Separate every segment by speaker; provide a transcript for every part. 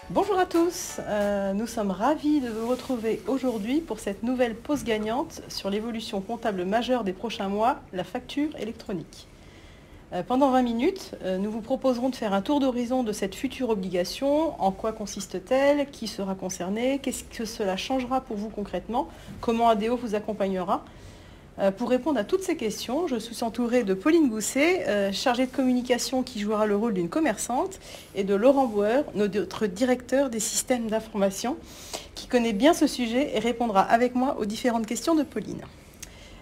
Speaker 1: Bonjour à tous, nous sommes ravis de vous retrouver aujourd'hui pour cette nouvelle pause gagnante sur l'évolution comptable majeure des prochains mois, la facture électronique. Pendant 20 minutes, nous vous proposerons de faire un tour d'horizon de cette future obligation, en quoi consiste-t-elle, qui sera concerné, qu'est-ce que cela changera pour vous concrètement, comment ADO vous accompagnera. Pour répondre à toutes ces questions, je suis entourée de Pauline Gousset, chargée de communication qui jouera le rôle d'une commerçante, et de Laurent Bauer, notre directeur des systèmes d'information, qui connaît bien ce sujet et répondra avec moi aux différentes questions de Pauline.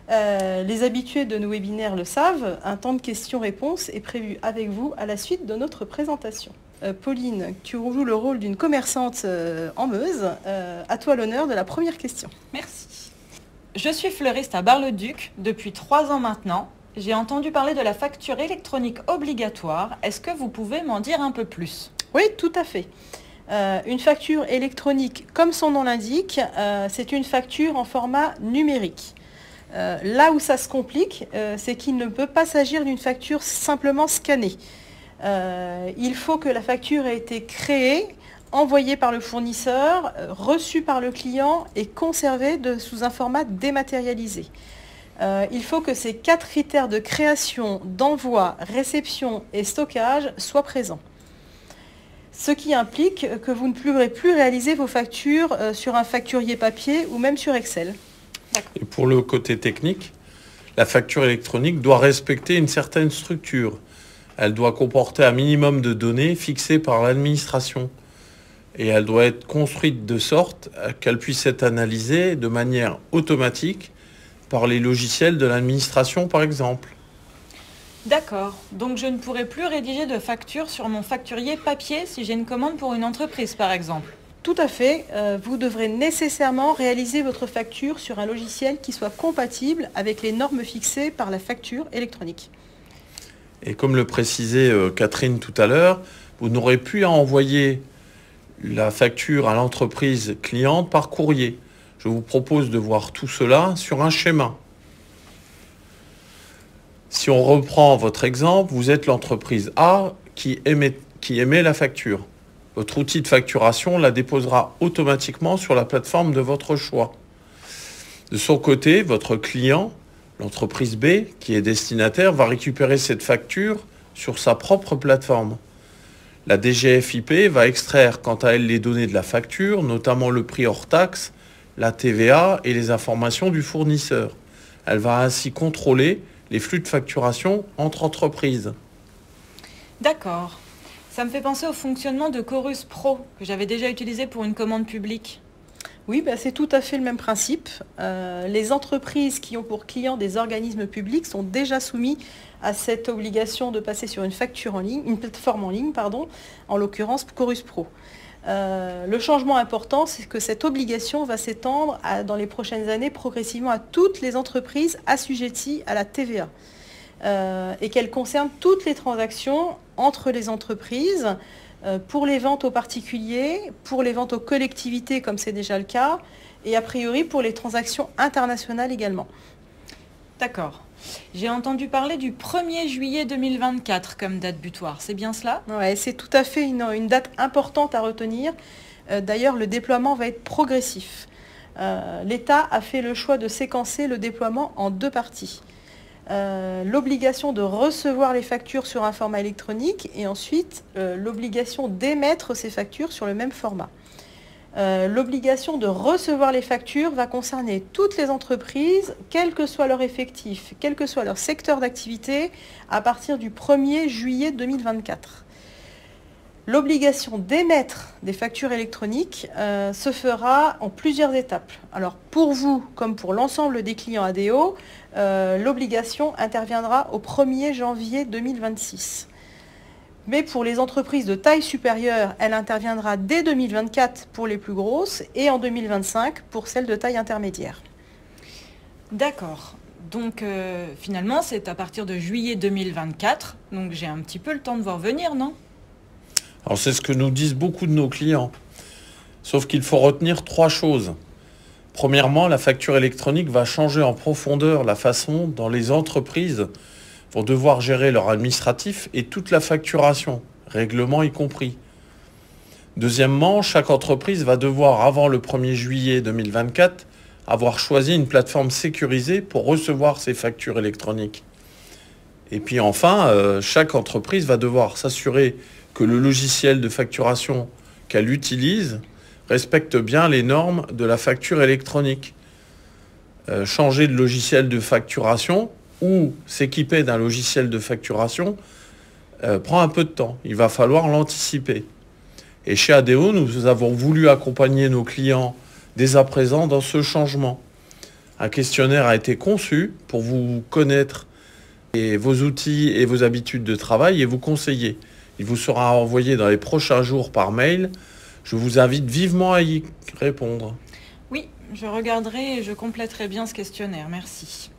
Speaker 1: Les habitués de nos webinaires le savent, un temps de questions-réponses est prévu avec vous à la suite de notre présentation. Pauline, tu joues le rôle d'une commerçante en Meuse. À toi l'honneur de la première question.
Speaker 2: Merci. Je suis fleuriste à Bar-le-Duc depuis 3 ans maintenant. J'ai entendu parler de la facture électronique obligatoire. Est-ce que vous pouvez m'en dire un peu plus?
Speaker 1: Oui, tout à fait. Une facture électronique, comme son nom l'indique, c'est une facture en format numérique. Là où ça se complique, c'est qu'il ne peut pas s'agir d'une facture simplement scannée. Il faut que la facture ait été créée, envoyée par le fournisseur, reçue par le client et conservée sous un format dématérialisé. Il faut que ces 4 critères de création, d'envoi, réception et stockage soient présents. Ce qui implique que vous ne pourrez plus réaliser vos factures sur un facturier papier ou même sur Excel.
Speaker 3: Et pour le côté technique, la facture électronique doit respecter une certaine structure. Elle doit comporter un minimum de données fixées par l'administration. Et elle doit être construite de sorte qu'elle puisse être analysée de manière automatique par les logiciels de l'administration, par exemple.
Speaker 2: D'accord. Donc je ne pourrai plus rédiger de facture sur mon facturier papier si j'ai une commande pour une entreprise, par exemple.
Speaker 1: Tout à fait. Vous devrez nécessairement réaliser votre facture sur un logiciel qui soit compatible avec les normes fixées par la facture électronique.
Speaker 3: Et comme le précisait Catherine tout à l'heure, vous n'aurez plus à envoyer la facture à l'entreprise cliente par courrier. Je vous propose de voir tout cela sur un schéma. Si on reprend votre exemple, vous êtes l'entreprise A qui émet la facture. Votre outil de facturation la déposera automatiquement sur la plateforme de votre choix. De son côté, votre client, l'entreprise B, qui est destinataire, va récupérer cette facture sur sa propre plateforme. La DGFiP va extraire quant à elle les données de la facture, notamment le prix hors taxe, la TVA et les informations du fournisseur. Elle va ainsi contrôler les flux de facturation entre entreprises.
Speaker 2: D'accord. Ça me fait penser au fonctionnement de Chorus Pro, que j'avais déjà utilisé pour une commande publique.
Speaker 1: Oui, c'est tout à fait le même principe. Les entreprises qui ont pour clients des organismes publics sont déjà soumises à cette obligation de passer sur une facture en ligne, une plateforme en ligne, en l'occurrence Chorus Pro. Le changement important, c'est que cette obligation va s'étendre dans les prochaines années progressivement à toutes les entreprises assujetties à la TVA et qu'elle concerne toutes les transactions entre les entreprises, pour les ventes aux particuliers, pour les ventes aux collectivités comme c'est déjà le cas, et a priori pour les transactions internationales également.
Speaker 2: D'accord. J'ai entendu parler du 1er juillet 2024 comme date butoir, c'est bien cela?
Speaker 1: Oui, c'est tout à fait une date importante à retenir. D'ailleurs, le déploiement va être progressif. L'État a fait le choix de séquencer le déploiement en 2 parties. L'obligation de recevoir les factures sur un format électronique et ensuite l'obligation d'émettre ces factures sur le même format. L'obligation de recevoir les factures va concerner toutes les entreprises, quel que soit leur effectif, quel que soit leur secteur d'activité, à partir du 1er juillet 2024. L'obligation d'émettre des factures électroniques se fera en plusieurs étapes. Alors pour vous, comme pour l'ensemble des clients ADO, l'obligation interviendra au 1er janvier 2026. Mais pour les entreprises de taille supérieure, elle interviendra dès 2024 pour les plus grosses et en 2025 pour celles de taille intermédiaire.
Speaker 2: D'accord. Donc finalement, c'est à partir de juillet 2024. Donc j'ai un petit peu le temps de voir venir, non?
Speaker 3: Alors c'est ce que nous disent beaucoup de nos clients. Sauf qu'il faut retenir 3 choses. Premièrement, la facture électronique va changer en profondeur la façon dont les entreprises vont devoir gérer leur administratif et toute la facturation, règlement y compris. Deuxièmement, chaque entreprise va devoir, avant le 1er juillet 2024, avoir choisi une plateforme sécurisée pour recevoir ses factures électroniques. Et puis enfin, chaque entreprise va devoir s'assurer que le logiciel de facturation qu'elle utilise respecte bien les normes de la facture électronique. Changer de logiciel de facturation ou s'équiper d'un logiciel de facturation prend un peu de temps. Il va falloir l'anticiper. Et chez ADO, nous avons voulu accompagner nos clients dès à présent dans ce changement. Un questionnaire a été conçu pour vous connaître et vos outils et vos habitudes de travail et vous conseiller. Il vous sera envoyé dans les prochains jours par mail. Je vous invite vivement à y répondre.
Speaker 2: Oui, je regarderai et je compléterai bien ce questionnaire, merci.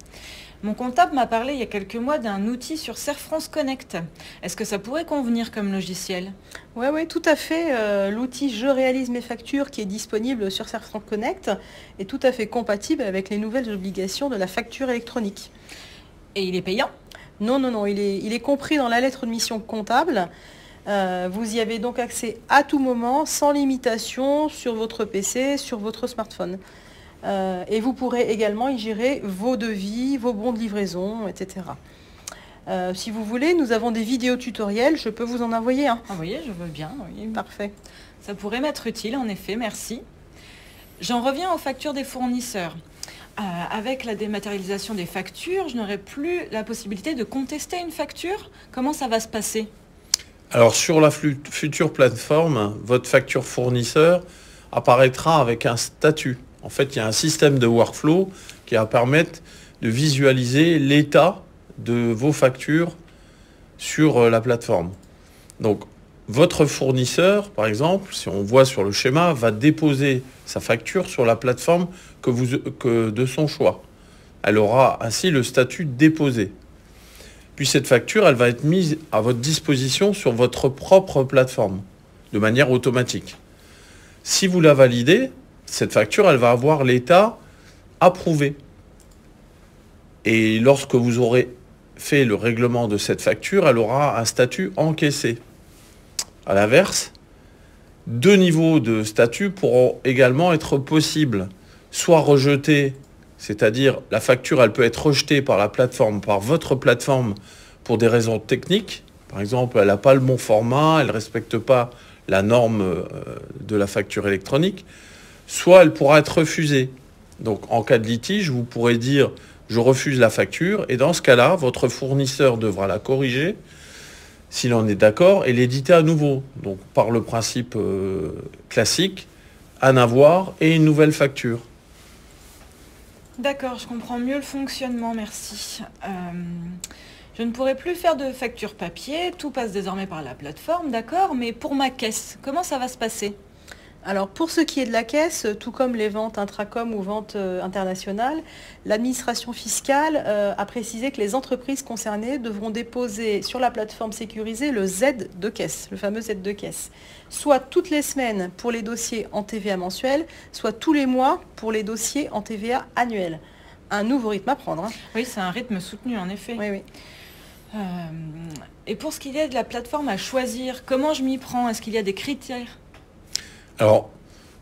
Speaker 2: Mon comptable m'a parlé il y a quelques mois d'un outil sur Serfrance Connect. Est-ce que ça pourrait convenir comme logiciel?
Speaker 1: Oui, tout à fait. L'outil Je réalise mes factures qui est disponible sur Serfrance Connect est tout à fait compatible avec les nouvelles obligations de la facture électronique.
Speaker 2: Et il est payant?
Speaker 1: Non, il est compris dans la lettre de mission comptable. Vous y avez donc accès à tout moment, sans limitation, sur votre PC, sur votre smartphone. Et vous pourrez également y gérer vos devis, vos bons de livraison, etc. Si vous voulez, nous avons des vidéos tutoriels, je peux vous en envoyer un.
Speaker 2: Envoyez, je veux bien. Oui.
Speaker 1: Parfait.
Speaker 2: Ça pourrait m'être utile, en effet, merci. J'en reviens aux factures des fournisseurs. Avec la dématérialisation des factures, je n'aurai plus la possibilité de contester une facture. Comment ça va se passer?
Speaker 3: Alors sur la future plateforme, votre facture fournisseur apparaîtra avec un statut. En fait, il y a un système de workflow qui va permettre de visualiser l'état de vos factures sur la plateforme. Donc, votre fournisseur, par exemple, si on voit sur le schéma, va déposer sa facture sur la plateforme de son choix. Elle aura ainsi le statut déposé. Puis cette facture, elle va être mise à votre disposition sur votre propre plateforme, de manière automatique. Si vous la validez, cette facture, elle va avoir l'état approuvé. Et lorsque vous aurez fait le règlement de cette facture, elle aura un statut encaissé. À l'inverse, 2 niveaux de statut pourront également être possibles. Soit rejeté, c'est-à-dire la facture, elle peut être rejetée par la plateforme, par votre plateforme, pour des raisons techniques. Par exemple, elle n'a pas le bon format, elle ne respecte pas la norme de la facture électronique. Soit elle pourra être refusée. Donc en cas de litige, vous pourrez dire « je refuse la facture » et dans ce cas-là, votre fournisseur devra la corriger s'il en est d'accord et l'éditer à nouveau. Donc par le principe classique, un avoir et une nouvelle facture.
Speaker 2: D'accord, je comprends mieux le fonctionnement, merci. Je ne pourrai plus faire de facture papier, tout passe désormais par la plateforme, d'accord, mais pour ma caisse, comment ça va se passer?
Speaker 1: Alors pour ce qui est de la caisse, tout comme les ventes intracom ou ventes internationales, l'administration fiscale a précisé que les entreprises concernées devront déposer sur la plateforme sécurisée le Z de caisse, le fameux Z de caisse, soit toutes les semaines pour les dossiers en TVA mensuel, soit tous les mois pour les dossiers en TVA annuel. Un nouveau rythme à prendre. Hein.
Speaker 2: Oui, c'est un rythme soutenu en effet.
Speaker 1: Oui.
Speaker 2: Et pour ce qui est de la plateforme à choisir, comment je m'y prends? Est-ce qu'il y a des critères?
Speaker 3: Alors,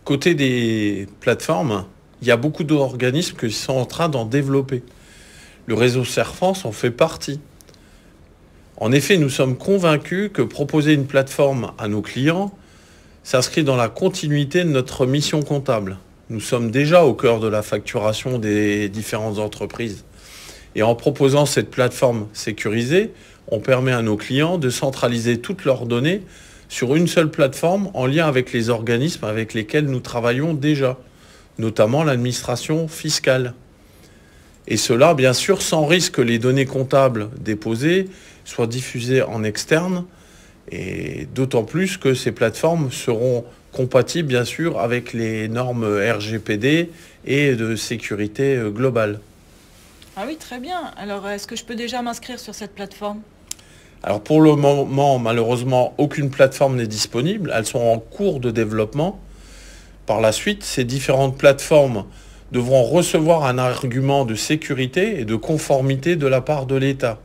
Speaker 3: côté des plateformes, il y a beaucoup d'organismes qui sont en train d'en développer. Le réseau Serfrance en fait partie. En effet, nous sommes convaincus que proposer une plateforme à nos clients s'inscrit dans la continuité de notre mission comptable. Nous sommes déjà au cœur de la facturation des différentes entreprises. Et en proposant cette plateforme sécurisée, on permet à nos clients de centraliser toutes leurs données sur une seule plateforme en lien avec les organismes avec lesquels nous travaillons déjà, notamment l'administration fiscale. Et cela, bien sûr, sans risque que les données comptables déposées soient diffusées en externe, et d'autant plus que ces plateformes seront compatibles, bien sûr, avec les normes RGPD et de sécurité globale.
Speaker 2: Ah oui, très bien. Alors, est-ce que je peux déjà m'inscrire sur cette plateforme?
Speaker 3: Alors pour le moment, malheureusement, aucune plateforme n'est disponible. Elles sont en cours de développement. Par la suite, ces différentes plateformes devront recevoir un argument de sécurité et de conformité de la part de l'État,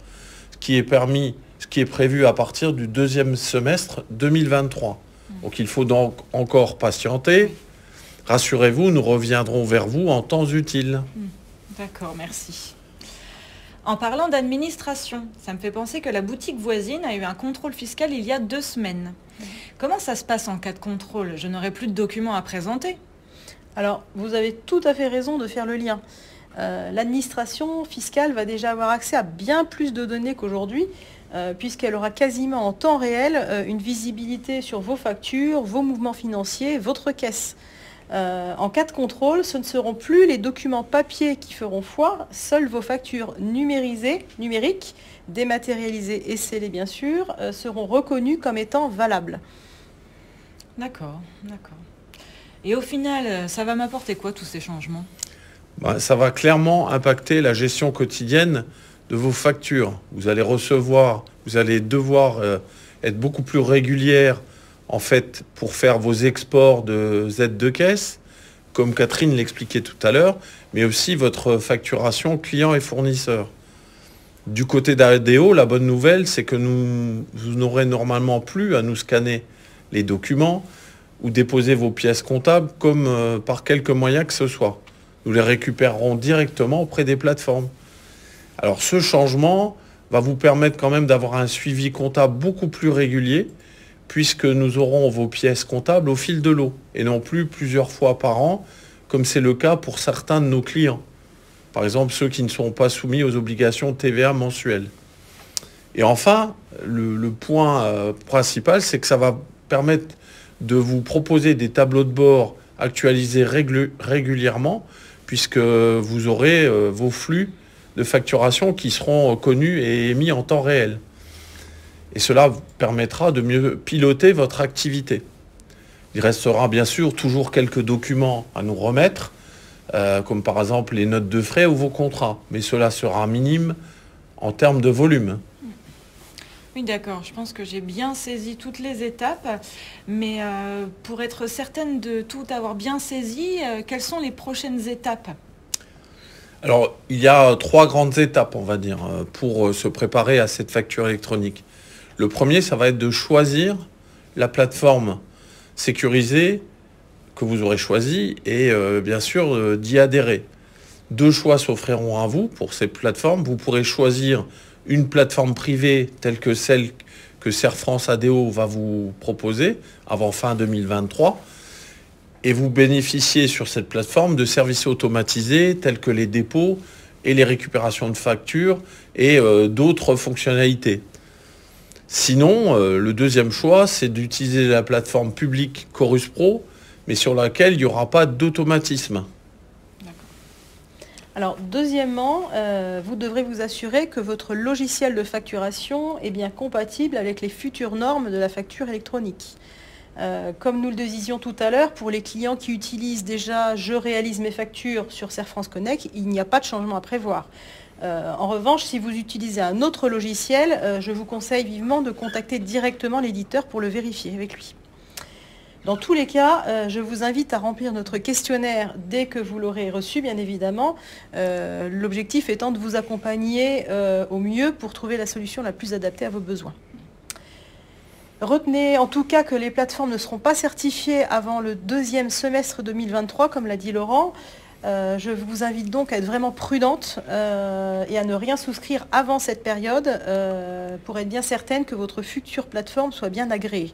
Speaker 3: ce qui est prévu à partir du 2e semestre 2023. Donc il faut donc encore patienter. Rassurez-vous, nous reviendrons vers vous en temps utile.
Speaker 2: D'accord, merci. En parlant d'administration, ça me fait penser que la boutique voisine a eu un contrôle fiscal il y a 2 semaines. Comment ça se passe en cas de contrôle? Je n'aurai plus de documents à présenter.
Speaker 1: Alors, vous avez tout à fait raison de faire le lien. L'administration fiscale va déjà avoir accès à bien plus de données qu'aujourd'hui, puisqu'elle aura quasiment en temps réel une visibilité sur vos factures, vos mouvements financiers, votre caisse. En cas de contrôle, ce ne seront plus les documents papier qui feront foi, seules vos factures numériques, dématérialisées et scellées bien sûr, seront reconnues comme étant valables.
Speaker 2: D'accord, d'accord. Et au final, ça va m'apporter quoi tous ces changements?
Speaker 3: Ça va clairement impacter la gestion quotidienne de vos factures. Vous allez devoir être beaucoup plus régulière en fait, pour faire vos exports de Z de caisse, comme Catherine l'expliquait tout à l'heure, mais aussi votre facturation client et fournisseur. Du côté d'ADO, la bonne nouvelle, c'est que vous n'aurez normalement plus à nous scanner les documents ou déposer vos pièces comptables comme par quelque moyen que ce soit. Nous les récupérerons directement auprès des plateformes. Alors ce changement va vous permettre quand même d'avoir un suivi comptable beaucoup plus régulier, puisque nous aurons vos pièces comptables au fil de l'eau, et non plus plusieurs fois par an, comme c'est le cas pour certains de nos clients. Par exemple, ceux qui ne sont pas soumis aux obligations de TVA mensuelles. Et enfin, le point principal, c'est que ça va permettre de vous proposer des tableaux de bord actualisés régulièrement, puisque vous aurez vos flux de facturation qui seront connus et émis en temps réel. Et cela vous permettra de mieux piloter votre activité. Il restera bien sûr toujours quelques documents à nous remettre, comme par exemple les notes de frais ou vos contrats, mais cela sera minime en termes de volume.
Speaker 2: Oui, d'accord. Je pense que j'ai bien saisi toutes les étapes, mais pour être certaine de tout avoir bien saisi, quelles sont les prochaines étapes?
Speaker 3: Alors, il y a 3 grandes étapes, on va dire, pour se préparer à cette facture électronique. Le premier, ça va être de choisir la plateforme sécurisée que vous aurez choisie et bien sûr d'y adhérer. 2 choix s'offriront à vous pour ces plateformes. Vous pourrez choisir une plateforme privée telle que celle que Serre France ADO va vous proposer avant fin 2023. Et vous bénéficiez sur cette plateforme de services automatisés tels que les dépôts et les récupérations de factures et d'autres fonctionnalités. Sinon, le deuxième choix, c'est d'utiliser la plateforme publique Chorus Pro, mais sur laquelle il n'y aura pas d'automatisme.
Speaker 1: Alors, deuxièmement, vous devrez vous assurer que votre logiciel de facturation est bien compatible avec les futures normes de la facture électronique. Comme nous le disions tout à l'heure, pour les clients qui utilisent déjà « Je réalise mes factures » sur Serre France Connect, il n'y a pas de changement à prévoir. En revanche, si vous utilisez un autre logiciel, je vous conseille vivement de contacter directement l'éditeur pour le vérifier avec lui. Dans tous les cas, je vous invite à remplir notre questionnaire dès que vous l'aurez reçu, bien évidemment. L'objectif étant de vous accompagner au mieux pour trouver la solution la plus adaptée à vos besoins. Retenez en tout cas que les plateformes ne seront pas certifiées avant le 2e semestre 2023, comme l'a dit Laurent. Je vous invite donc à être vraiment prudente et à ne rien souscrire avant cette période pour être bien certaine que votre future plateforme soit bien agréée.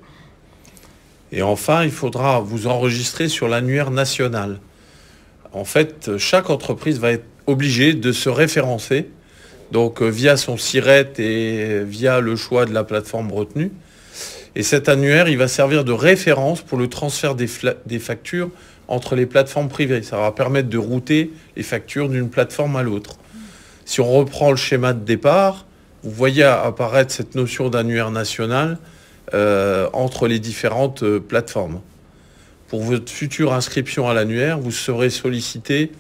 Speaker 3: Et enfin, il faudra vous enregistrer sur l'annuaire national. En fait, chaque entreprise va être obligée de se référencer, donc via son SIRET et via le choix de la plateforme retenue. Et cet annuaire, il va servir de référence pour le transfert des factures entre les plateformes privées. Ça va permettre de router les factures d'une plateforme à l'autre. Si on reprend le schéma de départ, vous voyez apparaître cette notion d'annuaire national entre les différentes plateformes. Pour votre future inscription à l'annuaire, vous serez sollicité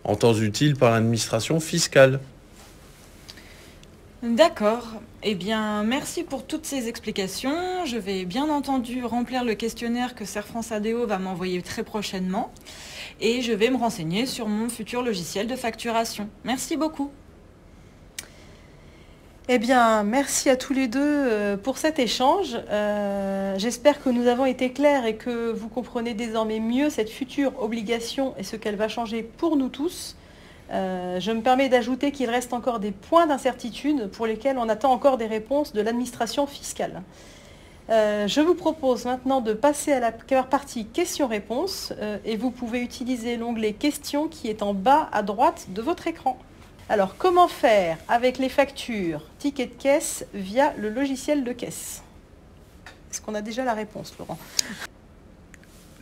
Speaker 3: en temps utile par l'administration fiscale.
Speaker 2: D'accord. Eh bien, merci pour toutes ces explications. Je vais bien entendu remplir le questionnaire que Serre France ADO va m'envoyer très prochainement. Et je vais me renseigner sur mon futur logiciel de facturation. Merci beaucoup.
Speaker 1: Eh bien, merci à tous les deux pour cet échange. J'espère que nous avons été clairs et que vous comprenez désormais mieux cette future obligation et ce qu'elle va changer pour nous tous. Je me permets d'ajouter qu'il reste encore des points d'incertitude pour lesquels on attend encore des réponses de l'administration fiscale. Je vous propose maintenant de passer à la partie questions-réponses et vous pouvez utiliser l'onglet questions qui est en bas à droite de votre écran. Alors, comment faire avec les factures tickets de caisse via le logiciel de caisse? Est-ce qu'on a déjà la réponse, Laurent?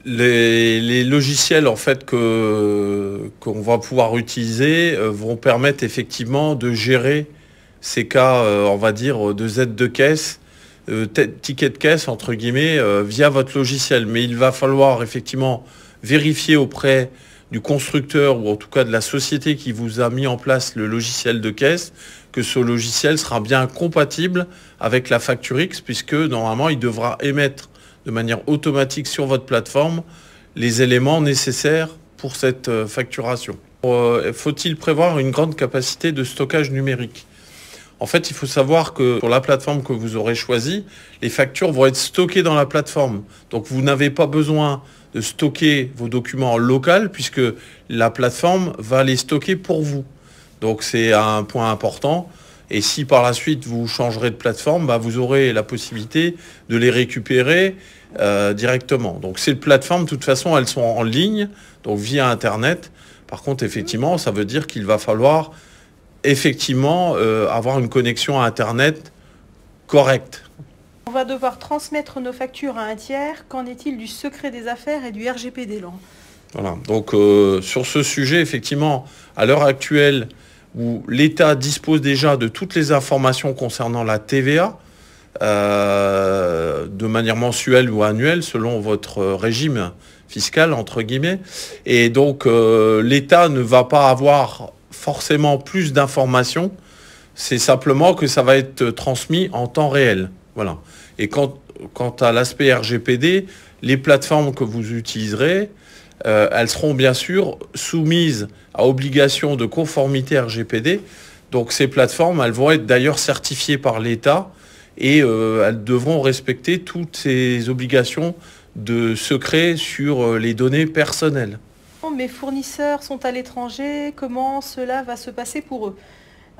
Speaker 3: Les logiciels en fait qu'on va pouvoir utiliser vont permettre effectivement de gérer ces cas, on va dire, de Z de caisse, ticket de caisse entre guillemets, via votre logiciel. Mais il va falloir effectivement vérifier auprès du constructeur ou en tout cas de la société qui vous a mis en place le logiciel de caisse que ce logiciel sera bien compatible avec la facture X, puisque normalement il devra émettre de manière automatique sur votre plateforme les éléments nécessaires pour cette facturation. Faut-il prévoir une grande capacité de stockage numérique? En fait, il faut savoir que sur la plateforme que vous aurez choisie, les factures vont être stockées dans la plateforme. Donc vous n'avez pas besoin de stocker vos documents en local puisque la plateforme va les stocker pour vous. Donc c'est un point important. Et si par la suite vous changerez de plateforme, vous aurez la possibilité de les récupérer directement. Donc ces plateformes, de toute façon, elles sont en ligne, donc via Internet. Par contre, effectivement, ça veut dire qu'il va falloir effectivement avoir une connexion à Internet correcte.
Speaker 1: On va devoir transmettre nos factures à un tiers. Qu'en est-il du secret des affaires et du RGPD, Laurent?
Speaker 3: Voilà. Donc sur ce sujet, effectivement, à l'heure actuelle, où l'État dispose déjà de toutes les informations concernant la TVA, de manière mensuelle ou annuelle, selon votre régime fiscal, entre guillemets. Et donc, l'État ne va pas avoir forcément plus d'informations. C'est simplement que ça va être transmis en temps réel. Voilà. Et quant à l'aspect RGPD, les plateformes que vous utiliserez, elles seront bien sûr soumises à obligation de conformité RGPD. Donc ces plateformes, elles vont être d'ailleurs certifiées par l'État et elles devront respecter toutes ces obligations de secret sur les données personnelles.
Speaker 1: Mes fournisseurs sont à l'étranger, comment cela va se passer pour eux?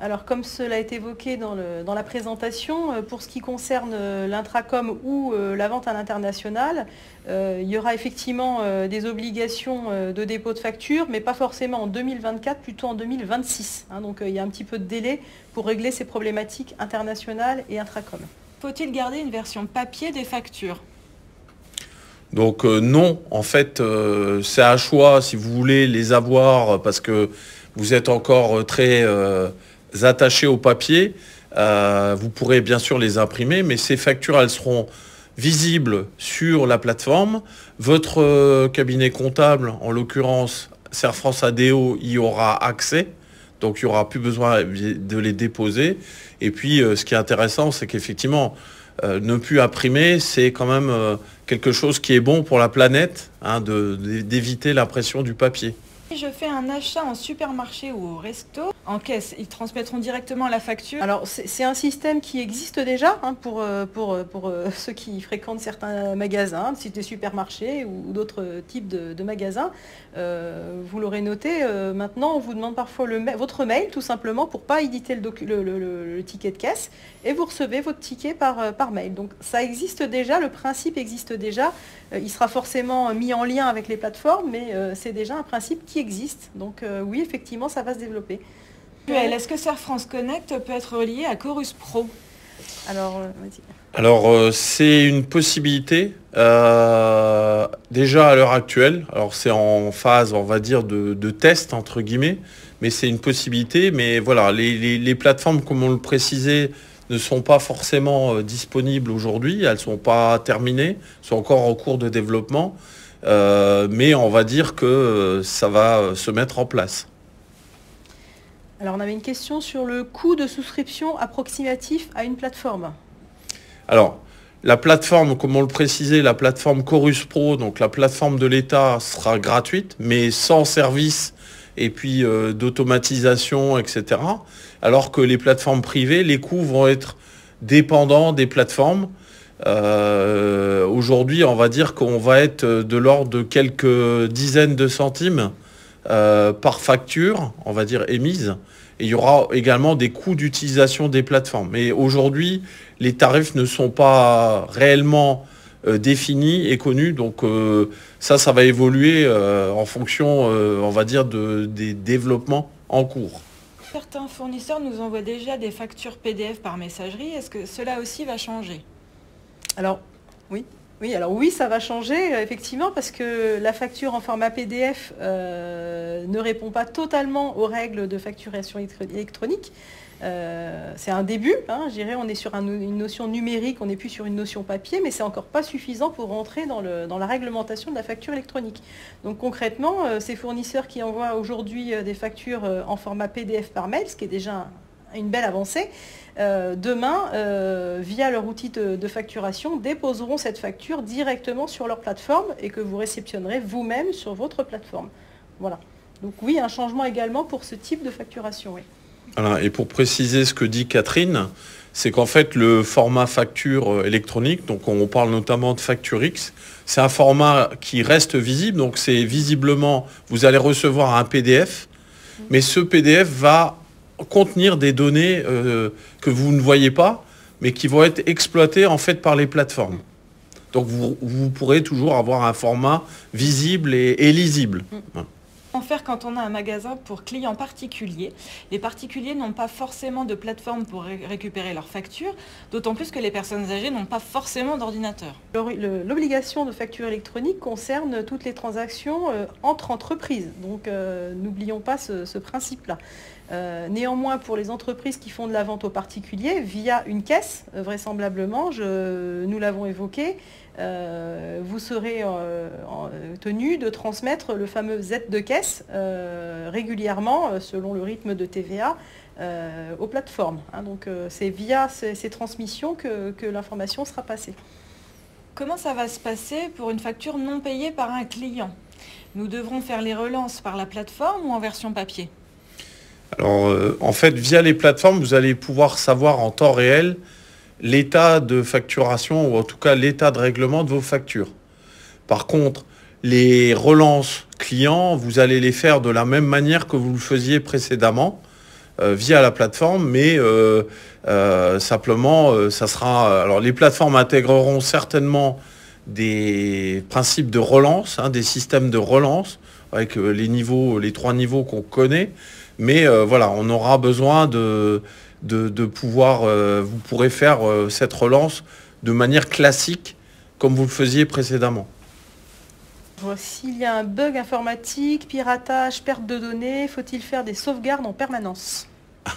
Speaker 1: Alors comme cela est évoqué dans la présentation, pour ce qui concerne l'intracom ou la vente à l'international, il y aura effectivement des obligations de dépôt de facture, mais pas forcément en 2024, plutôt en 2026. Donc il y a un petit peu de délai pour régler ces problématiques internationales et intracom.
Speaker 2: Faut-il garder une version papier des factures?
Speaker 3: Donc non, en fait, c'est un choix si vous voulez les avoir parce que vous êtes encore très attaché au papier. Vous pourrez bien sûr les imprimer, mais ces factures, elles seront visibles sur la plateforme. Votre cabinet comptable, en l'occurrence Serfrance ADO, y aura accès. Donc il n'y aura plus besoin de les déposer. Et puis ce qui est intéressant, c'est qu'effectivement, ne plus imprimer, c'est quand même quelque chose qui est bon pour la planète, d'éviter l'impression du papier.
Speaker 2: Si je fais un achat en supermarché ou au resto, en caisse, ils transmettront directement la facture?
Speaker 1: Alors c'est un système qui existe déjà pour ceux qui fréquentent certains magasins, des supermarchés ou d'autres types de magasins. Vous l'aurez noté, maintenant on vous demande parfois votre mail tout simplement pour ne pas éditer le ticket de caisse et vous recevez votre ticket par mail. Donc ça existe déjà, le principe existe déjà. Il sera forcément mis en lien avec les plateformes, mais c'est déjà un principe qui existe. Donc oui, effectivement, ça va se développer.
Speaker 2: Est-ce que Serfrance Connect peut être relié à Chorus Pro?
Speaker 3: Alors c'est une possibilité. Déjà à l'heure actuelle, alors c'est en phase, on va dire, de test, entre guillemets, mais c'est une possibilité. Mais voilà, les plateformes, comme on le précisait, ne sont pas forcément disponibles aujourd'hui, elles ne sont pas terminées, sont encore en cours de développement, mais on va dire que ça va se mettre en place.
Speaker 1: Alors on avait une question sur le coût de souscription approximatif à une plateforme.
Speaker 3: Alors, la plateforme, comme on le précisait, la plateforme Chorus Pro, donc la plateforme de l'État sera gratuite, mais sans service et puis d'automatisation, etc. Alors que les plateformes privées, les coûts vont être dépendants des plateformes. Aujourd'hui, on va dire qu'on va être de l'ordre de quelques dizaines de centimes par facture, on va dire émise. Et il y aura également des coûts d'utilisation des plateformes. Mais aujourd'hui, les tarifs ne sont pas réellement définis et connus. Donc ça va évoluer en fonction, on va dire, des développements en cours.
Speaker 2: Certains fournisseurs nous envoient déjà des factures PDF par messagerie. Est-ce que cela aussi va changer?
Speaker 1: Alors, oui. Oui, ça va changer, effectivement, parce que la facture en format PDF ne répond pas totalement aux règles de facturation électronique. C'est un début, hein, je dirais, on est sur une notion numérique, on n'est plus sur une notion papier, mais c'est encore pas suffisant pour rentrer dans la réglementation de la facture électronique. Donc concrètement, ces fournisseurs qui envoient aujourd'hui des factures en format PDF par mail, ce qui est déjà une belle avancée, demain, via leur outil de facturation, déposeront cette facture directement sur leur plateforme et que vous réceptionnerez vous-même sur votre plateforme. Voilà. Donc oui, un changement également pour ce type de facturation. Oui.
Speaker 3: Voilà. Et pour préciser ce que dit Catherine, c'est qu'en fait le format facture électronique, donc on parle notamment de Facture X, c'est un format qui reste visible, donc c'est visiblement, vous allez recevoir un PDF, mais ce PDF va contenir des données que vous ne voyez pas, mais qui vont être exploitées en fait par les plateformes. Donc vous pourrez toujours avoir un format visible et lisible. Voilà.
Speaker 2: Comment faire quand on a un magasin pour clients particuliers? Les particuliers n'ont pas forcément de plateforme pour récupérer leurs factures, d'autant plus que les personnes âgées n'ont pas forcément d'ordinateur.
Speaker 1: L'obligation de facture électronique concerne toutes les transactions entre entreprises, donc n'oublions pas ce principe-là. Néanmoins, pour les entreprises qui font de la vente aux particuliers, via une caisse, vraisemblablement, nous l'avons évoqué, vous serez tenu de transmettre le fameux Z de caisse régulièrement, selon le rythme de TVA, aux plateformes. Hein. Donc c'est via ces transmissions que l'information sera passée.
Speaker 2: Comment ça va se passer pour une facture non payée par un client? Nous devrons faire les relances par la plateforme ou en version papier?
Speaker 3: Alors, en fait, via les plateformes, vous allez pouvoir savoir en temps réel l'état de facturation ou en tout cas l'état de règlement de vos factures. Par contre, les relances clients, vous allez les faire de la même manière que vous le faisiez précédemment via la plateforme, mais simplement, ça sera... Alors, les plateformes intégreront certainement des principes de relance, hein, des systèmes de relance avec les 3 niveaux qu'on connaît. Mais voilà, on aura besoin de pouvoir, vous pourrez faire cette relance de manière classique, comme vous le faisiez précédemment.
Speaker 1: S'il y a un bug informatique, piratage, perte de données, faut-il faire des sauvegardes en permanence?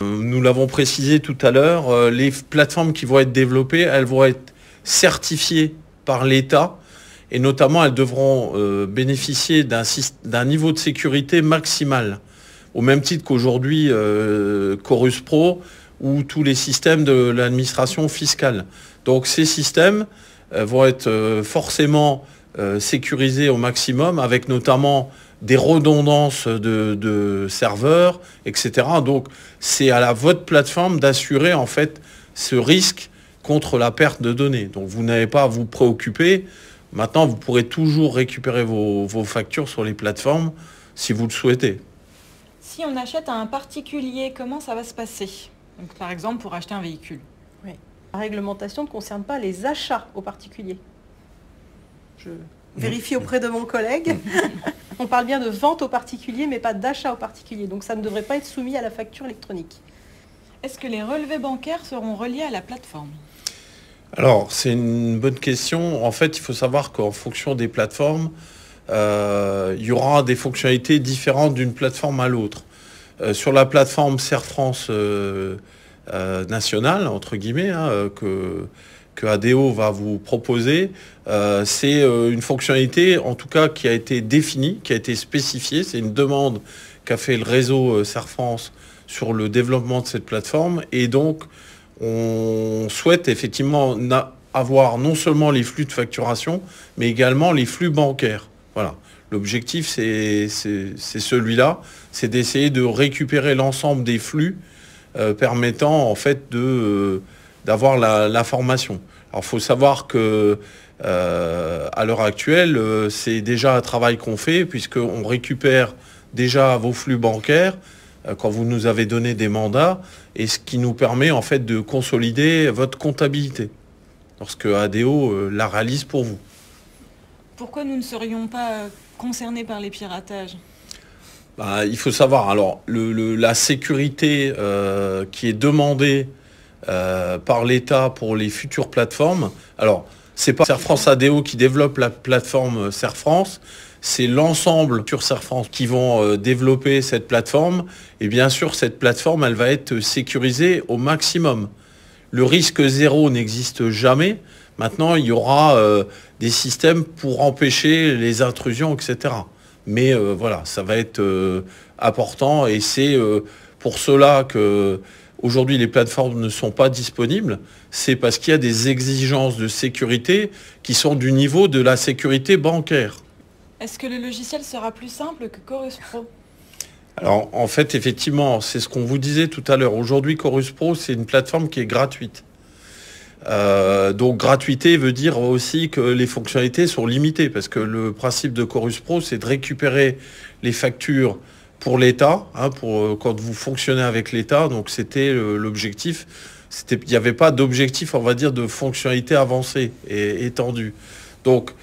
Speaker 3: Nous l'avons précisé tout à l'heure, les plateformes qui vont être développées, elles vont être certifiées par l'État et notamment elles devront bénéficier d'un niveau de sécurité maximal. Au même titre qu'aujourd'hui, Chorus Pro ou tous les systèmes de l'administration fiscale. Donc ces systèmes vont être forcément sécurisés au maximum, avec notamment des redondances de serveurs, etc. Donc c'est à votre plateforme d'assurer en fait ce risque contre la perte de données. Donc vous n'avez pas à vous préoccuper. Maintenant, vous pourrez toujours récupérer vos factures sur les plateformes si vous le souhaitez.
Speaker 2: Si on achète à un particulier, comment ça va se passer? Donc, par exemple, pour acheter un véhicule.
Speaker 1: Oui. La réglementation ne concerne pas les achats aux particuliers. Je vérifie auprès de mon collègue. On parle bien de vente aux particuliers, mais pas d'achat aux particuliers. Donc ça ne devrait pas être soumis à la facture électronique.
Speaker 2: Est-ce que les relevés bancaires seront reliés à la plateforme?
Speaker 3: Alors, c'est une bonne question. En fait, il faut savoir qu'en fonction des plateformes, il y aura des fonctionnalités différentes d'une plateforme à l'autre. Sur la plateforme Serre France nationale, entre guillemets, hein, que ADO va vous proposer, c'est une fonctionnalité, en tout cas, qui a été définie, qui a été spécifiée. C'est une demande qu'a fait le réseau Serre France sur le développement de cette plateforme. Et donc, on souhaite effectivement avoir non seulement les flux de facturation, mais également les flux bancaires. Voilà. L'objectif, c'est celui-là, c'est d'essayer de récupérer l'ensemble des flux permettant en fait d'avoir l'information. Alors il faut savoir que à l'heure actuelle, c'est déjà un travail qu'on fait puisqu'on récupère déjà vos flux bancaires quand vous nous avez donné des mandats et ce qui nous permet en fait de consolider votre comptabilité lorsque ADO la réalise pour vous.
Speaker 2: Pourquoi nous ne serions pas concernés par les piratages ?
Speaker 3: Il faut savoir, alors la sécurité qui est demandée par l'État pour les futures plateformes, alors c'est pas Serfrance ADO qui développe la plateforme Serfrance, c'est l'ensemble sur Serfrance qui vont développer cette plateforme. Et bien sûr, cette plateforme, elle va être sécurisée au maximum. Le risque zéro n'existe jamais. Maintenant, il y aura des systèmes pour empêcher les intrusions, etc. Mais voilà, ça va être important et c'est pour cela que aujourd'hui les plateformes ne sont pas disponibles. C'est parce qu'il y a des exigences de sécurité qui sont du niveau de la sécurité bancaire.
Speaker 2: Est-ce que le logiciel sera plus simple que Chorus Pro ?
Speaker 3: Alors en fait, effectivement, c'est ce qu'on vous disait tout à l'heure. Aujourd'hui, Chorus Pro, c'est une plateforme qui est gratuite. Donc gratuité veut dire aussi que les fonctionnalités sont limitées parce que le principe de Chorus Pro, c'est de récupérer les factures pour l'État, pour quand vous fonctionnez avec l'État. Donc c'était l'objectif. Il n'y avait pas d'objectif, on va dire, de fonctionnalité avancée et étendue. Donc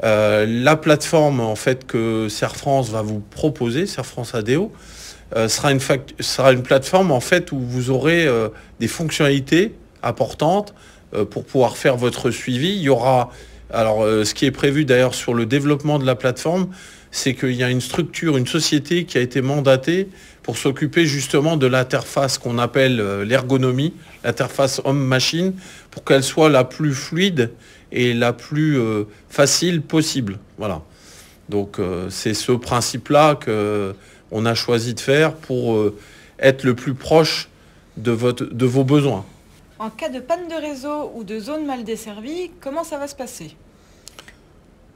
Speaker 3: la plateforme en fait que Serfrance va vous proposer, Serfrance ADO, sera une plateforme en fait où vous aurez des fonctionnalités importantes pour pouvoir faire votre suivi. Il y aura, alors ce qui est prévu d'ailleurs sur le développement de la plateforme, c'est qu'il y a une structure, une société qui a été mandatée pour s'occuper justement de l'interface qu'on appelle l'ergonomie, l'interface homme-machine, pour qu'elle soit la plus fluide et la plus facile possible. Voilà. Donc c'est ce principe-là qu'on a choisi de faire pour être le plus proche de vos besoins.
Speaker 2: En cas de panne de réseau ou de zone mal desservie, comment ça va se passer ?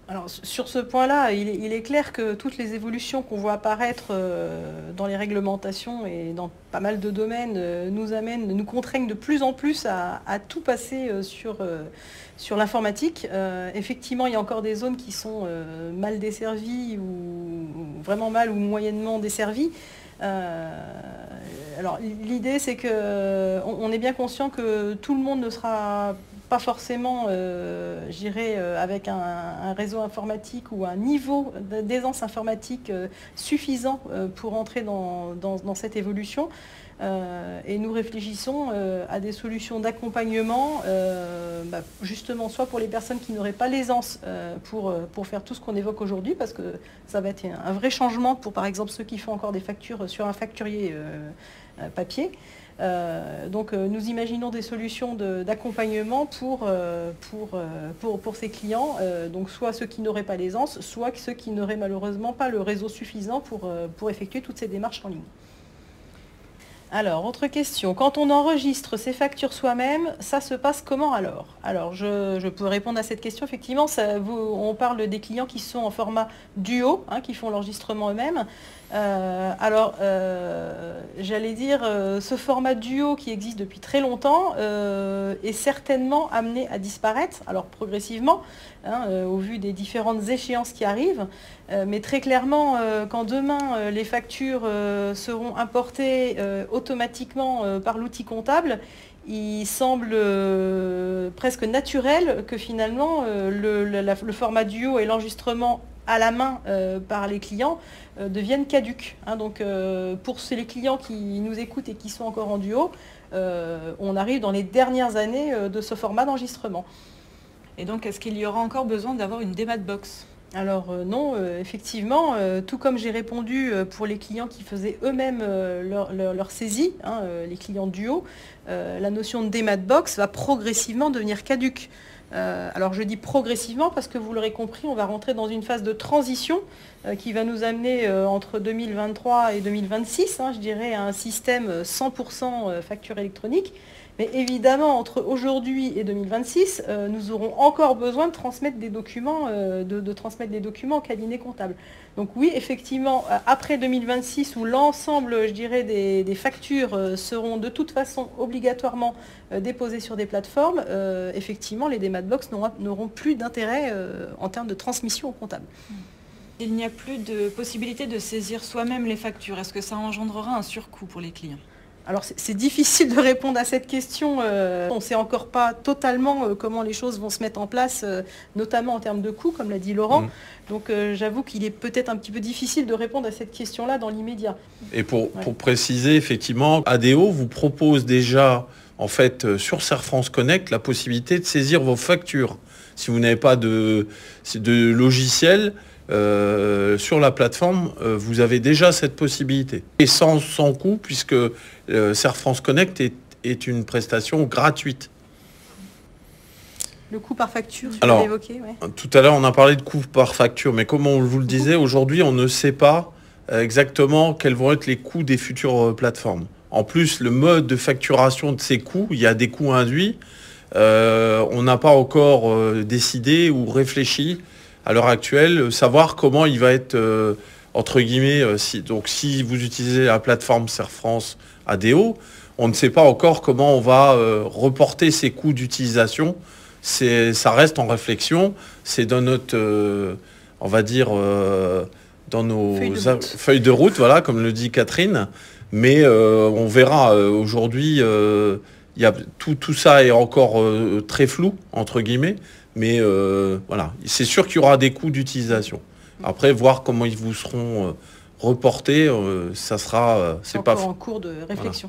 Speaker 1: Alors sur ce point-là, il est clair que toutes les évolutions qu'on voit apparaître dans les réglementations et dans pas mal de domaines nous contraignent de plus en plus à tout passer sur l'informatique. Effectivement, il y a encore des zones qui sont mal desservies ou vraiment mal ou moyennement desservies. Alors l'idée c'est que on est bien conscient que tout le monde ne sera pas forcément, avec un réseau informatique ou un niveau d'aisance informatique suffisant pour entrer dans cette évolution. Et nous réfléchissons à des solutions d'accompagnement, justement soit pour les personnes qui n'auraient pas l'aisance pour faire tout ce qu'on évoque aujourd'hui, parce que ça va être un vrai changement pour par exemple ceux qui font encore des factures sur un facturier papier. Donc nous imaginons des solutions d'accompagnement pour ces clients, donc soit ceux qui n'auraient pas l'aisance, soit ceux qui n'auraient malheureusement pas le réseau suffisant pour effectuer toutes ces démarches en ligne. Alors, autre question. Quand on enregistre ses factures soi-même, ça se passe comment alors ? Alors, je peux répondre à cette question. Effectivement, on parle des clients qui sont en format duo, qui font l'enregistrement eux-mêmes. J'allais dire, ce format duo qui existe depuis très longtemps est certainement amené à disparaître, alors progressivement, au vu des différentes échéances qui arrivent. Mais très clairement, quand demain les factures seront importées automatiquement par l'outil comptable, il semble presque naturel que finalement le format duo et l'enregistrement à la main par les clients deviennent caducs. Donc pour les clients qui nous écoutent et qui sont encore en duo, on arrive dans les dernières années de ce format d'enregistrement.
Speaker 2: Et donc est-ce qu'il y aura encore besoin d'avoir une démat box ?
Speaker 1: Alors non, effectivement, tout comme j'ai répondu pour les clients qui faisaient eux-mêmes leur saisie, les clients duo, la notion de démat box va progressivement devenir caduque. Alors je dis progressivement parce que vous l'aurez compris, on va rentrer dans une phase de transition qui va nous amener entre 2023 et 2026, je dirais, à un système 100% facture électronique. Mais évidemment, entre aujourd'hui et 2026, nous aurons encore besoin de transmettre des documents, au cabinet comptable. Donc oui, effectivement, après 2026, où l'ensemble, je dirais, des factures seront de toute façon obligatoirement déposées sur des plateformes, effectivement, les DMAT-Box n'auront plus d'intérêt en termes de transmission au comptable.
Speaker 2: Il n'y a plus de possibilité de saisir soi-même les factures. Est-ce que ça engendrera un surcoût pour les clients?
Speaker 1: Alors c'est difficile de répondre à cette question. On ne sait encore pas totalement comment les choses vont se mettre en place, notamment en termes de coûts, comme l'a dit Laurent. Donc j'avoue qu'il est peut-être un petit peu difficile de répondre à cette question-là dans l'immédiat.
Speaker 3: Et pour préciser, effectivement, ADO vous propose déjà, en fait, sur Serfrance Connect, la possibilité de saisir vos factures. Si vous n'avez pas de logiciel, sur la plateforme, vous avez déjà cette possibilité. Et sans coût, puisque Serfrance Connect est une prestation gratuite.
Speaker 1: Le coût par facture, tu l'as évoqué, ouais.
Speaker 3: Tout à l'heure, on a parlé de coût par facture, mais comme on vous le disait, aujourd'hui, on ne sait pas exactement quels vont être les coûts des futures plateformes. En plus, le mode de facturation de ces coûts, il y a des coûts induits. On n'a pas encore décidé ou réfléchi à l'heure actuelle, savoir comment il va être, entre guillemets, si vous utilisez la plateforme Serfrance ADO, on ne sait pas encore comment on va reporter ces coûts d'utilisation. Ça reste en réflexion, c'est dans notre, on va dire, dans nos feuilles de route, voilà, comme le dit Catherine, mais on verra aujourd'hui, tout ça est encore très flou, entre guillemets, mais voilà, c'est sûr qu'il y aura des coûts d'utilisation. Après, voir comment ils vous seront reportés, ça sera...
Speaker 1: c'est pas en cours de réflexion.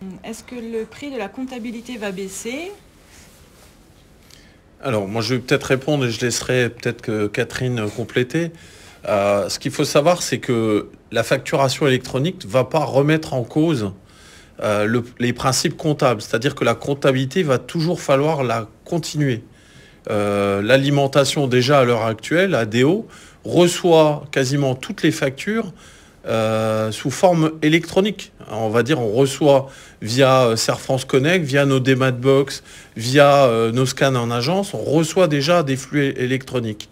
Speaker 2: Voilà. Est-ce que le prix de la comptabilité va baisser?
Speaker 3: Alors, moi, je vais peut-être répondre et je laisserai peut-être que Catherine compléter. Ce qu'il faut savoir, c'est que la facturation électronique ne va pas remettre en cause les principes comptables. C'est-à-dire que la comptabilité va toujours falloir la continuer. L'alimentation, déjà à l'heure actuelle, ADO, reçoit quasiment toutes les factures sous forme électronique. On va dire, on reçoit via Serfrance Connect, via nos DMAT-Box, via nos scans en agence, on reçoit déjà des flux électroniques.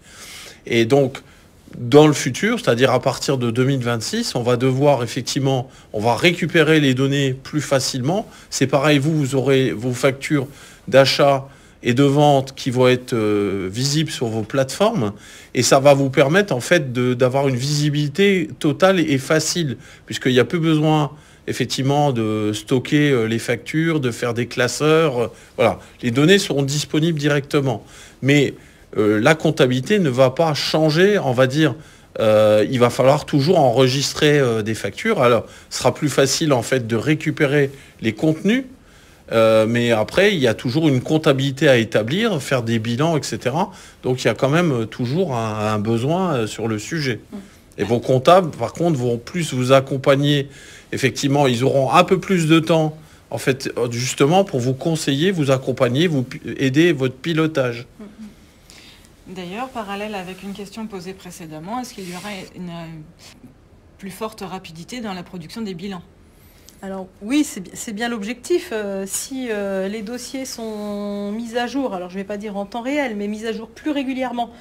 Speaker 3: Et donc, dans le futur, c'est-à-dire à partir de 2026, on va devoir effectivement, on va récupérer les données plus facilement. C'est pareil, vous aurez vos factures d'achat et de vente qui vont être visibles sur vos plateformes, et ça va vous permettre en fait d'avoir une visibilité totale et facile, puisqu'il n'y a plus besoin effectivement de stocker les factures, de faire des classeurs, voilà, les données seront disponibles directement. Mais la comptabilité ne va pas changer, on va dire, il va falloir toujours enregistrer des factures. Alors, ce sera plus facile en fait de récupérer les contenus, mais après, il y a toujours une comptabilité à établir, faire des bilans, etc. Donc, il y a quand même toujours un besoin sur le sujet. Et vos comptables, par contre, vont plus vous accompagner. Effectivement, ils auront un peu plus de temps, en fait, justement, pour vous conseiller, vous accompagner, vous aider votre pilotage.
Speaker 2: D'ailleurs, parallèle avec une question posée précédemment, est-ce qu'il y aura une plus forte rapidité dans la production des bilans?
Speaker 1: Alors oui, c'est bien l'objectif. Si les dossiers sont mis à jour, alors je ne vais pas dire en temps réel, mais mis à jour plus régulièrement,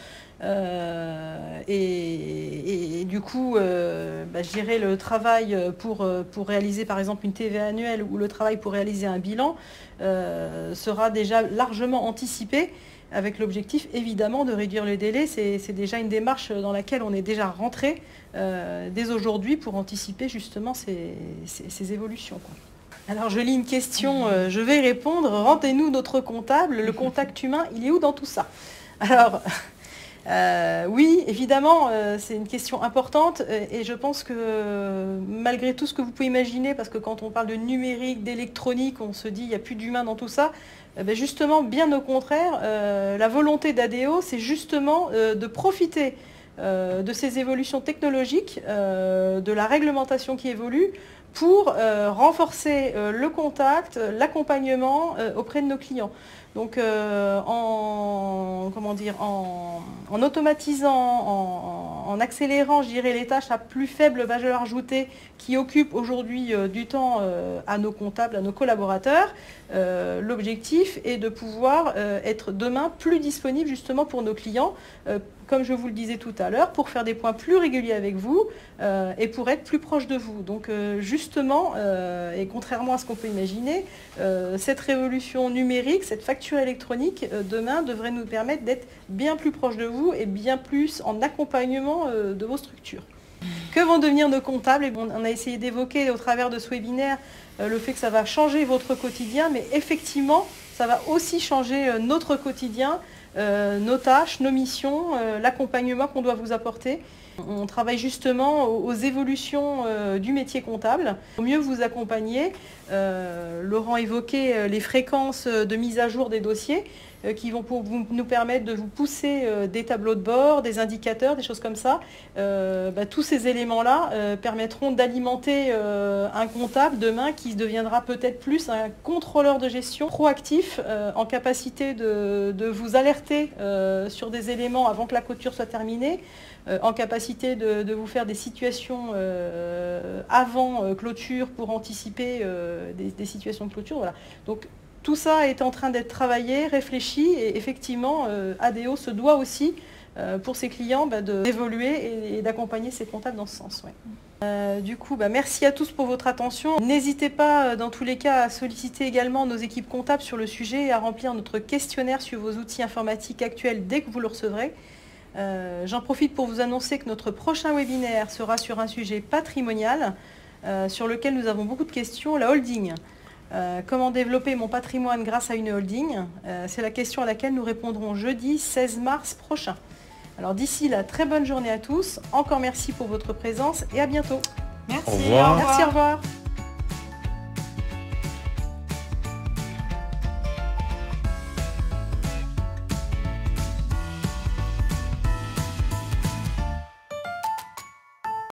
Speaker 1: et du coup, je dirais le travail pour réaliser par exemple une TVA annuelle ou le travail pour réaliser un bilan sera déjà largement anticipé, avec l'objectif évidemment de réduire les délais. C'est déjà une démarche dans laquelle on est déjà rentré dès aujourd'hui pour anticiper justement ces évolutions, quoi. Alors je lis une question, je vais répondre. Rendez-nous notre comptable, le contact humain, il est où dans tout ça? Alors oui, évidemment, c'est une question importante, et je pense que malgré tout ce que vous pouvez imaginer, parce que quand on parle de numérique, d'électronique, on se dit il n'y a plus d'humain dans tout ça. Justement, bien au contraire, la volonté d'ADO, c'est justement de profiter de ces évolutions technologiques, de la réglementation qui évolue, pour renforcer le contact, l'accompagnement auprès de nos clients. Donc en automatisant, en accélérant, je dirais, les tâches à plus faible valeur ajoutée qui occupent aujourd'hui du temps à nos comptables, à nos collaborateurs, l'objectif est de pouvoir être demain plus disponible justement pour nos clients, comme je vous le disais tout à l'heure, pour faire des points plus réguliers avec vous et pour être plus proche de vous. Donc justement, et contrairement à ce qu'on peut imaginer, cette révolution numérique, cette facture électronique, demain devrait nous permettre d'être bien plus proche de vous et bien plus en accompagnement de vos structures. Que vont devenir nos comptables? Et bon, on a essayé d'évoquer au travers de ce webinaire le fait que ça va changer votre quotidien, mais effectivement, ça va aussi changer notre quotidien, nos tâches, nos missions, l'accompagnement qu'on doit vous apporter. On travaille justement aux évolutions du métier comptable pour mieux vous accompagner. Laurent évoquait les fréquences de mise à jour des dossiers qui vont nous permettre de vous pousser des tableaux de bord, des indicateurs, des choses comme ça. Tous ces éléments-là permettront d'alimenter un comptable demain qui deviendra peut-être plus un contrôleur de gestion proactif en capacité de vous alerter sur des éléments avant que la clôture soit terminée, en capacité de vous faire des situations avant clôture pour anticiper des situations de clôture. Voilà. Donc tout ça est en train d'être travaillé, réfléchi et effectivement ADO se doit aussi pour ses clients d'évoluer et d'accompagner ses comptables dans ce sens. Ouais. Du coup, merci à tous pour votre attention. N'hésitez pas dans tous les cas à solliciter également nos équipes comptables sur le sujet et à remplir notre questionnaire sur vos outils informatiques actuels dès que vous le recevrez. J'en profite pour vous annoncer que notre prochain webinaire sera sur un sujet patrimonial sur lequel nous avons beaucoup de questions, la holding. Comment développer mon patrimoine grâce à une holding? C'est la question à laquelle nous répondrons jeudi 16 mars prochain. Alors d'ici là, très bonne journée à tous. Encore merci pour votre présence et à bientôt.
Speaker 2: Merci.
Speaker 3: Au revoir.
Speaker 1: Merci, au revoir.